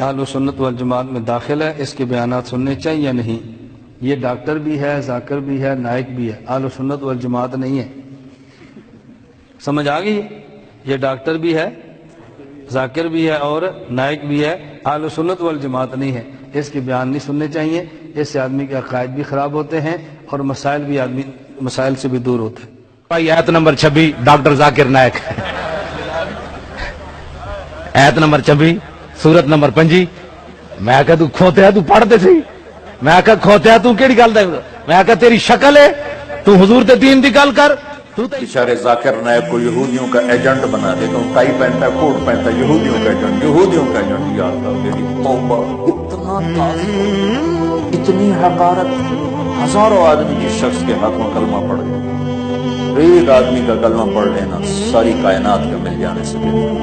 اہل سنت والجماعت میں داخل ہے، اس کے بیانات سننے چاہیے یا نہیں؟ یہ ڈاکٹر بھی ہے، ذاکر بھی ہے، نائک بھی ہے، اہل سنت والجماعت نہیں ہے۔ سمجھ آ گئی؟ یہ ڈاکٹر بھی ہے، ذاکر بھی ہے اور نائک بھی ہے، اہل سنت والجماعت نہیں ہے۔ اس کے بیان نہیں سننے چاہیے، اس سے آدمی کے عقائد بھی خراب ہوتے ہیں اور مسائل سے بھی دور ہوتے ہیں۔ بھائی آیت نمبر 26 ڈاکٹر ذاکر نائک، آیت نمبر 26 سورت نمبر 5۔ میں کہا تو کھوتیا تو پڑھتے تھی، میں کہا کھوتیا تو کیڑی گل دے، میں کہا تیری شکل ہے تو حضور تے دین دی گل کر۔ بیچارے ذاکر نائک کو یہودیوں کا ایجنٹ بنا دے، تو ٹائی پہنتا ہے، کوٹ پہنتا ہے، یہودیوں کا ایجنٹ، یہودیوں کا ایجنٹ۔ یا اللہ میری توبہ، اتنا تعصب، اتنی حقارت۔ ہزاروں آدمی جس شخص کے ہاتھوں کلمہ پڑھ گئے، ایک آدمی کا کلمہ پڑھ لینا ساری کائنات کا مل جانے سے بہتر۔